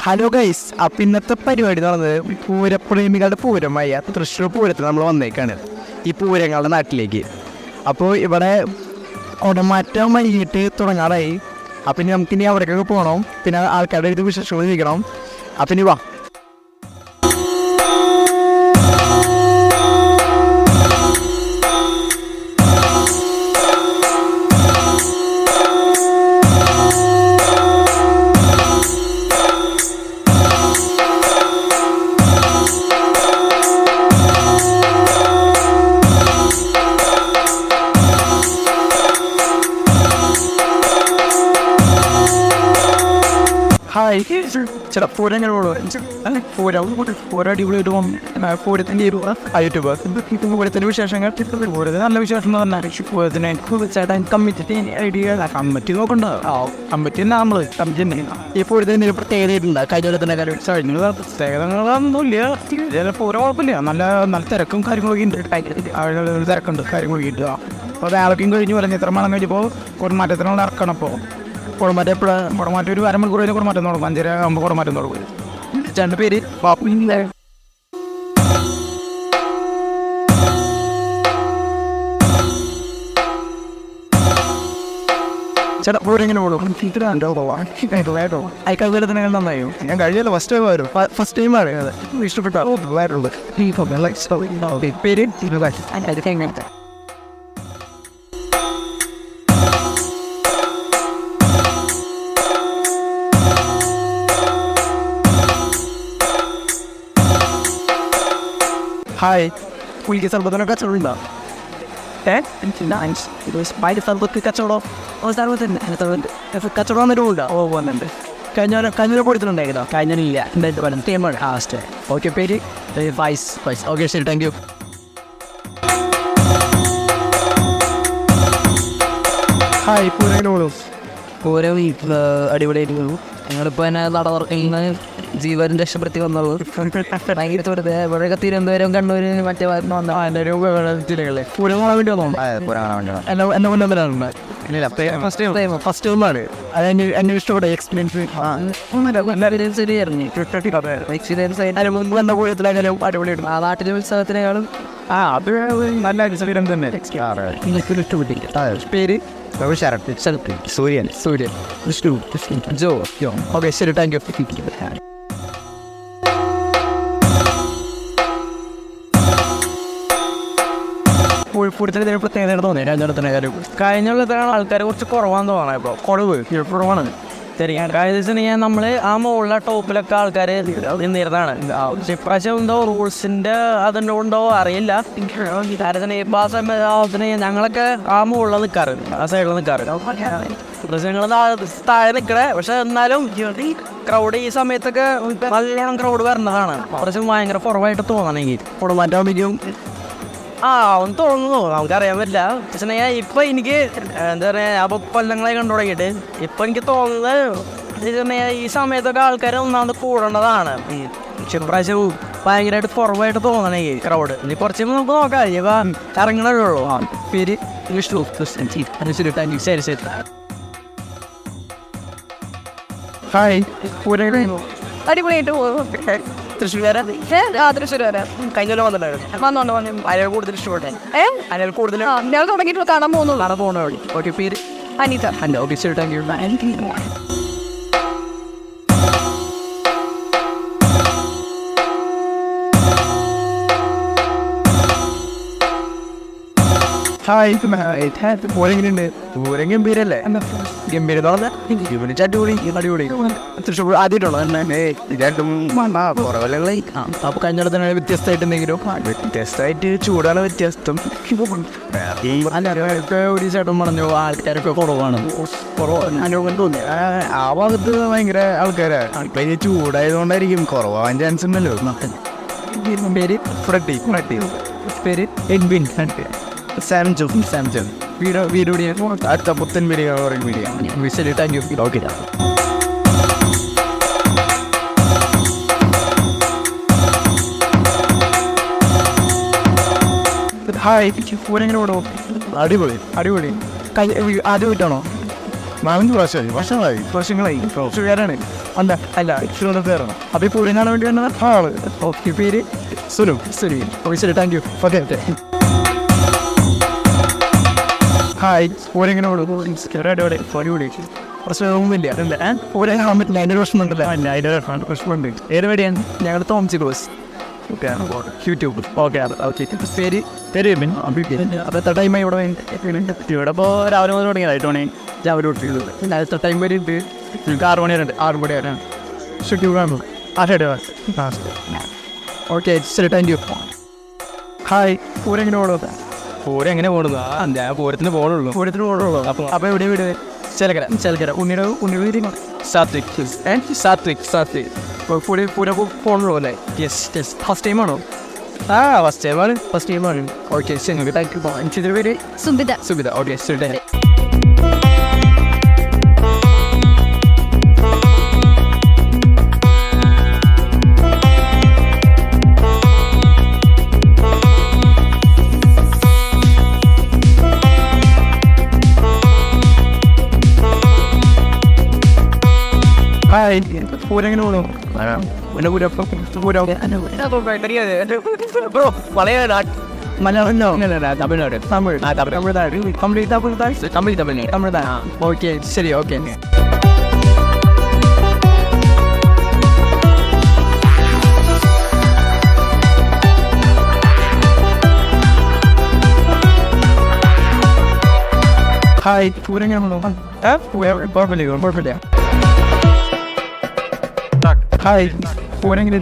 Hello guys, അപ്പം ഇന്നത്തെ പരിപാടി എന്ന് പറയുന്നത് പൂരപ്രേമികളുടെ പൂരമായ തൃശ്ശൂർ പൂരത്തിൽ നമ്മൾ വന്നേക്കാണ് ഈ പൂരങ്ങളുടെ നാട്ടിലേക്ക്. അപ്പോൾ ഇവിടെ കുടമാറ്റം വൈകിട്ട് തുടങ്ങാറായി. അപ്പം ഇനി നമുക്കിനി അവിടേക്കൊക്കെ പോകണം, പിന്നെ ആൾക്കാരുടെ അടുത്ത് വിശേഷങ്ങൾ ചോദിക്കണം. അപ്പം ഇനി വാ. ഹായ് ചേട്ടാ, പൂരം എങ്ങനെ പൂരം അടിപൊളിയായിട്ട് പോകും. പൂരത്തിൻ്റെ യൂട്യൂബർ പൂരത്തിൻ്റെ വിശേഷങ്ങൾ. പൂരത്തിന് നല്ല വിശേഷം എന്ന് പറഞ്ഞാൽ പൂരത്തിന് ചേട്ടാ കമ്മിറ്റി ഐഡിയ കമ്മിറ്റി നോക്കണ്ട. കമ്മിറ്റി തന്നെ നമ്മൾ കമ്മിറ്റി തന്നെ. ഈ പൂരത്തിന് പ്രത്യേകതയുണ്ട് കഴിഞ്ഞ കൊല്ലത്തിൻ്റെ കാര്യം. പ്രത്യേകതകളൊന്നുമില്ല, പൂരം കുഴപ്പമില്ല. നല്ല തിരക്കും കാര്യങ്ങളൊക്കെ ഉണ്ട്. തിരക്കുണ്ട് കാര്യങ്ങളൊക്കെ ഉണ്ട്. അപ്പോൾ വേളക്കും കഴിഞ്ഞ് പറഞ്ഞ് ഇത്ര മണം കഴിഞ്ഞപ്പോൾ കുടമാറ്റത്തിനുള്ള ഇറക്കണം. അപ്പോൾ കുടമാറ്റം എപ്പോഴാണ്? കുടമാറ്റം ഒരു അരമണിക്കൂർ കഴിഞ്ഞ് കുടമാറ്റം തുടങ്ങും. 5:30 ആകുമ്പോൾ കുടമാറ്റം തുടങ്ങും. ചേട്ടൻ്റെ പേര് പാപ്പു. ചേട്ടാ പൂരം എങ്ങനെ പോകും? അയക്കാലത്തിന് നന്നായോ? ഞാൻ കഴിഞ്ഞല്ലോ, ഫസ്റ്റ് ടൈം ആയിരുന്നു. ഫസ്റ്റ് ടൈം ആണ്. ഇഷ്ടപ്പെട്ട പേര് ഹായ്. പുള്ളിക്ക് സർബത്തിനൊക്കെ കച്ചവടമുണ്ടോ? കച്ചവടം വന്നിട്ടുണ്ടോ? ഓ വന്നിട്ടുണ്ട്. കഴിഞ്ഞ കൊടുത്തിട്ടുണ്ടായിരുന്നോ? കഴിഞ്ഞില്ല. ലാസ്റ്റ്. ഓക്കെ, പേര് വൈസ്. ഓക്കെ, ശരി, താങ്ക് യു. ഹായ്. പൂരം അടിപൊളിയായിട്ട് ഞങ്ങളിപ്പോൾ തന്നെ നടവർക്കുന്ന ജീവൻ രക്ഷപ്പെടുത്തി വന്നുള്ളൂ. ഭയങ്കര വെറുതെ ഇവിടെയൊക്കെ തിരുവനന്തപുരം, കണ്ണൂർ, മറ്റേ ജില്ലകളിലെ പൂരം കാണാൻ വേണ്ടി വന്നോ? എന്നെ കൊണ്ടുവന്നിട്ടുണ്ട്. ഫസ്റ്റ് ടൈമാണ്. അത് എന്നെ ഇഷ്ടപ്പെട്ട എക്സ്പീരിയൻസ്. മുമ്പ് വന്ന പൂരത്തിലായാലും അടിപൊളിയായിരുന്നു. ആ നാട്ടിലെ ഉത്സവത്തിനേക്കാളും അത് നല്ല എക്സ്പീരിയൻസ് തന്നെ. പേര് സൂര്യൻ. ജോ. ഓക്കെ, ശരി, താങ്ക് യു. പൂരത്തിന് പ്രത്യേകത തോന്നിയത് രണ്ടിടത്തിന് കാര്യം. കഴിഞ്ഞ കൊല്ലത്തിനാണ് ആൾക്കാർ കുറച്ച് കുറവാന്ന് തോന്നണം. ഇപ്പോൾ കുറവാണ്. ശരി, നമ്മൾ ആ മുകളിലെ ടോപ്പിലൊക്കെ ആൾക്കാർ നിന്നിരുന്നതാണ്. ഇപ്രാവശ്യം എന്തോ റൂൾസിൻ്റെ അതിൻ്റെ ഉണ്ടോ അറിയില്ല. ഇപ്പം ആ സമയത്തിന് ഞങ്ങളൊക്കെ ആ മുകളിൽ നിൽക്കാറ്, ആ സൈഡിൽ നിൽക്കാറ്. ഞങ്ങൾ താഴെ നിൽക്കണേ. പക്ഷെ എന്നാലും ക്രൗഡ് ഈ സമയത്തൊക്കെ നല്ലോണം ക്രൗഡ് വരുന്നതാണ്. കുറച്ച് ഭയങ്കര കുറവായിട്ട് തോന്നണമെങ്കിൽ കുടുംബാറ്റാകുമ്പോഴേക്കും ഒന്ന് തോന്നുന്നു, നമുക്കറിയാൻ പറ്റില്ല. പക്ഷേ ഇപ്പം എനിക്ക് എന്താ പറയുക, അപ്പോൾ കൊല്ലങ്ങളായി കണ്ടു തുടങ്ങിയിട്ട് ഇപ്പം എനിക്ക് തോന്നുന്നത് ഈ സമയത്തൊക്കെ ആൾക്കാർ ഒന്നാമത് കൂടേണ്ടതാണ്. പ്രാവശ്യം ഭയങ്കരമായിട്ട് കുറവായിട്ട് തോന്നണമെങ്കിൽ ക്രൗഡ്. ഇനി കുറച്ച് നമുക്ക് നോക്കാം. ഇപ്പം ഇറങ്ങണേ ഉള്ളൂ. പേര് ശരി. ഹായ്. അടിപൊളിയായിട്ട് പോകും. തൃശ്ശൂർ തൃശ്ശൂർ വരാം. കഴിഞ്ഞ കൊല്ലം വന്നിട്ടുണ്ടായിരുന്നു. അയാൾ കൂടുതൽ ഇഷ്ടപ്പെട്ടെ? അയാൾ കൂടുതൽ ഞാൻ തുടങ്ങിയിട്ട് കാണാൻ പോകുന്ന വഴി. ഓക്കെ, പേര് അനിത. ഓക്കെ, ശരി, താങ്ക് യു. ഹായ്. പൂരെങ്ങനെയുണ്ട്? പൂരം ഗംഭീരല്ലേ? ഗംഭീരം അടിപൊളി. തൃശ്ശൂർ ആദ്യമായിട്ടുള്ളൂ രണ്ടും കുറവല്ലേ? അപ്പോൾ കഴിഞ്ഞ വ്യത്യസ്തമായിട്ട് എന്തെങ്കിലും? വ്യത്യസ്തമായിട്ട് ചൂടാണ് വ്യത്യസ്തം. ഒരു ചേട്ടൻ പറഞ്ഞു ആൾക്കാരൊക്കെ കുറവാണ്. അനുഭവം തോന്നി. ആ ഭാഗത്ത് ഭയങ്കര ആൾക്കാരാണ്. ആൾക്കാർ ചൂടായതുകൊണ്ടായിരിക്കും കുറവാൻ ചാൻസ് ഉണ്ടല്ലോ. പേര് ഫ്രെഡി. പേര് എഡ്വിൻ. സാംജോ. വീഡിയോ അടുത്ത പുത്തൻ വീഡിയോ. ശരി, thank you. Okay. Hi. Pooram എങ്ങനെ പോകണോ? അടിപൊളി. ആദ്യം വീട്ടാണോ? 4-5 പ്രാവശ്യമായി വർഷങ്ങളായി ഷുഗറാണ് അല്ല ഷുഗറാണ് അപ്പോൾ ഈ പൂരം കാണാൻ വേണ്ടി വന്നത് ആള് ഓക്കെ പേര് സുനു ശരി താങ്ക് യു ഓക്കെ ഹായ് പൂരെങ്ങനെ ഓടും പ്രശ്നമൊന്നുമില്ല പൂരം കാണാൻ പറ്റില്ല അതിൻ്റെ പ്രശ്നമുണ്ടല്ലോ അല്ല അതിൻ്റെ പ്രശ്നമുണ്ട് ഏത് വഴിയാണ് ഞങ്ങൾ തോമസി ക്ലോസ് യൂട്യൂബ് ഓക്കെ പേര് അപ്പോൾ എത്ര ടൈമായി ഇവിടെ ഇവിടെ ഇപ്പോൾ രാവിലെ മുതൽ തുടങ്ങിയതായിട്ട് മണി രാവിലെ തൊട്ട് എത്ര ടൈം വരെ ഉണ്ട് നിങ്ങൾക്ക് 6 മണി വരെ 6 മണി വരെ ഷെഡ്യൂൾ കാണും ശരി ഓക്കെ ശരി താങ്ക് യു ഹായ് പൂരെങ്ങനെ ഓടുക പൂരം എങ്ങനെ പോകുന്നത് ഞാൻ പൂരത്തിന് പോകണുള്ളൂ അപ്പോൾ എവിടെ വീട് ചേലക്കര ഉണ്ണിയുടെ സാത്വിക് പൂരം പോകണുള്ളൂ അല്ലേ യെസ് ഫസ്റ്റ് ടൈമാണോ ഫസ്റ്റ് ടൈമാണ് ഓക്കെ ശരി താങ്ക് യു എൻ്റെ പേര് സുബിത ഓക്കെ ശരി ഹായ് പൂരം എങ്ങനെ പോകുന്നു തമിഴ് ഓക്കെ ശരി ഓക്കെ ഹായ് പൂരം എങ്ങനെ പോകുന്നു കുഴപ്പമില്ല ഹായ് പൂരെങ്കിലും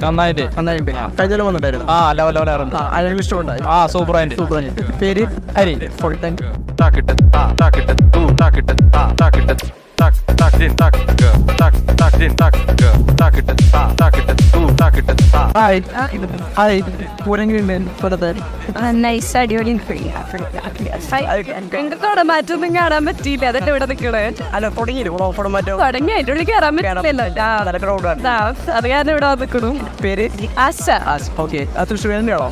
നന്നായിട്ട് കഴിഞ്ഞാലും വന്നിട്ടായിരുന്നു അല്ലെങ്കിൽ ഇഷ്ടമുണ്ടായി സൂപ്പറായിട്ട് പേര് ഹരി ഹായ് പൂരെങ്കിലും നൈസ് അടിപൊളി അവിടെ മാറ്റൊന്നും കാണാൻ പറ്റിയില്ല അതെന്നെ ഇവിടെ നിൽക്കണേ അല്ല തുടങ്ങി അതിൻ്റെ ഉള്ളിൽ കയറാൻ പറ്റില്ലല്ലോ അത് കാരണം ഇവിടെ നിൽക്കണു പേര് ആശ ഓക്കെ തൃശ്ശൂർ തന്നെയാണോ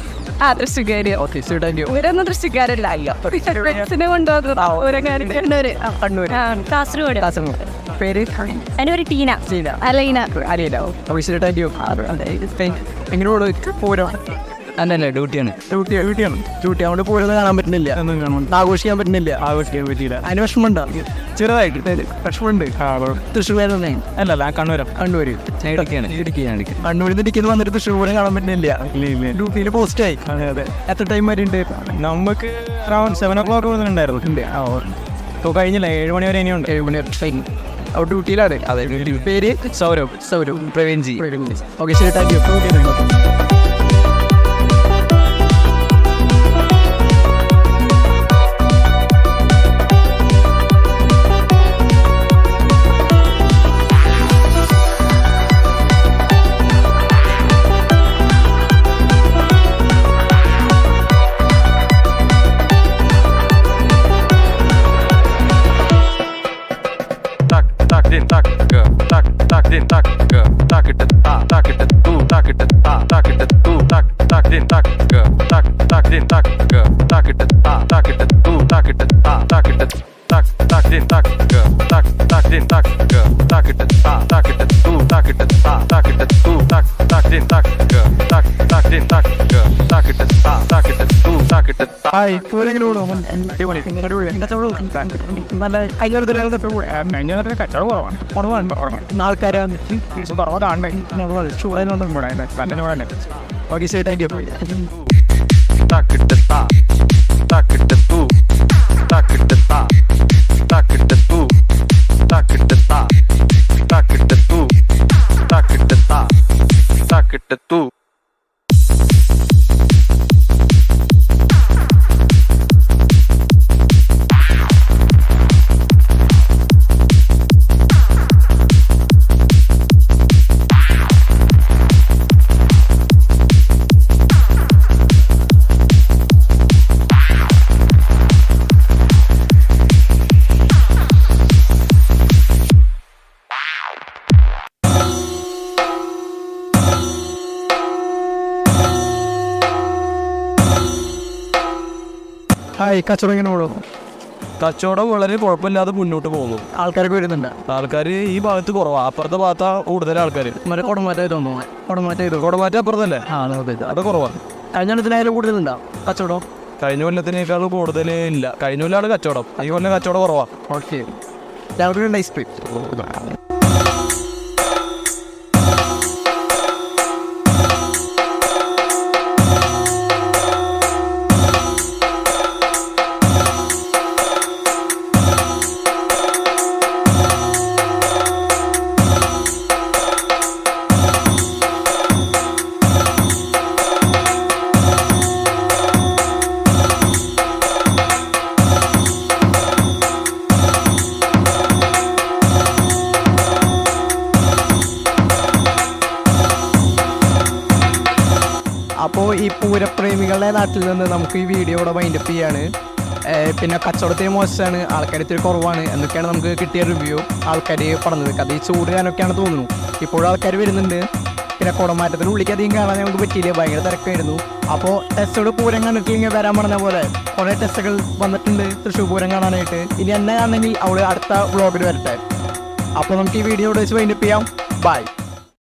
തൃശ്ശൂര് ഓക്കെ താങ്ക് യു ഇവരൊന്നും തൃശ്ശൂക്കാരല്ല ഫ്രണ്ട്സിനെ കൊണ്ടുവന്നത് കാസർഗോഡ് പേര് എൻ്റെ ഒരു ടീന അലീന താങ്ക് യു എങ്ങനെ പൂരം അല്ലല്ല ഡ്യൂട്ടിയാണ് അതുകൊണ്ട് പൂരം കാണാൻ പറ്റുന്നില്ല ആഘോഷിക്കാൻ പറ്റില്ല അതിന് വിഷമമുണ്ടോ ചെറുതായിട്ട് വിഷമമുണ്ട് തൃശ്ശൂർ തന്നെ അല്ലല്ല കണ്ണൂർ കണ്ണൂരിൽ നിന്ന് ഇടിക്കുന്ന വന്നിട്ട് തൃശ്ശൂർ പൂരം കാണാൻ പറ്റുന്നില്ല ഡ്യൂട്ടിയിൽ പോസ്റ്റായി എത്ര ടൈം വരെ ഉണ്ട് നമുക്ക് അറൗണ്ട് 7 o'clock ഉണ്ടായിരുന്നു ഇപ്പോൾ കഴിഞ്ഞില്ല 7 മണി വരെ ഇനിയുണ്ട് 7 മണി വരെ അവിടെ ഡ്യൂട്ടിയിലാണ് അതെ പേര് സൗരവ് പ്രവീൺജി ഓക്കെ ശരി താങ്ക് യു ഹായ് പൂരെങ്ങനെ പോകുന്നു നല്ല കച്ചവടം കുറവാണ് ആൾക്കാരാണ് ഓക്കെ ശരി താങ്ക് യു ഹായ് കച്ചവടം എങ്ങനെ പോകുന്നു കച്ചവടം വളരെ കുഴപ്പമില്ലാതെ മുന്നോട്ട് പോകുന്നു. ആൾക്കാരൊക്കെ വരുന്നുണ്ട്. ആൾക്കാർ ഈ ഭാഗത്ത് കുറവാണ്, അപ്പുറത്തെ ഭാഗത്താ കൂടുതൽ ആൾക്കാർ. മറ്റേ കുടമാറ്റം തോന്നുന്നു. കുടമാറ്റം അപ്പുറത്തല്ലേ? അവിടെ കുറവാണ്. കഴിഞ്ഞ കൊല്ലത്തിനായാലും കൂടുതലുണ്ടോ കച്ചവടം? കഴിഞ്ഞ കൊല്ലത്തിനേക്കാൾ കൂടുതൽ ഇല്ല. കഴിഞ്ഞ കൊല്ലമാണ് കച്ചവടം, ഈ കൊല്ലം കച്ചവടം കുറവാണ്. ഓക്കെ, ഞങ്ങൾക്ക് ഐസ്ക്രീം. അപ്പോൾ ഈ പൂരപ്രേമികളുടെ നാട്ടിൽ നിന്ന് നമുക്ക് ഈ വീഡിയോ ഇവിടെ വൈൻഡപ്പ് ചെയ്യാണ്. പിന്നെ കച്ചവടത്തിന് മോശമാണ്, ആൾക്കാർ ഇത്തിരി കുറവാണ് എന്നൊക്കെയാണ് നമുക്ക് കിട്ടിയ റിവ്യൂ. ആൾക്കാർ പറഞ്ഞത് കഥ ഈ ചൂട് കാനൊക്കെയാണ് തോന്നുന്നു. ഇപ്പോഴും ആൾക്കാർ വരുന്നുണ്ട്. പിന്നെ കുടമാറ്റത്തിന് ഉള്ളിലേക്ക് അധികം കാണാൻ ഞങ്ങൾക്ക് പറ്റിയില്ല, ഭയങ്കര തിരക്കായിരുന്നു. അപ്പോൾ ടെസ്റ്റോട് പൂരം കണ്ടിട്ടില്ലെങ്കിൽ വരാൻ പറഞ്ഞ പോലെ കുറേ ടെസ്റ്റുകൾ വന്നിട്ടുണ്ട് തൃശ്ശൂർ പൂരം കാണാനായിട്ട്. ഇനി എന്നെ കാണണമെങ്കിൽ അവൾ അടുത്ത വ്ളോഗിൽ വരട്ടെ. അപ്പോൾ നമുക്ക് ഈ വീഡിയോ ഇവിടെ വെച്ച് വൈൻഡപ്പ് ചെയ്യാം. ബൈ.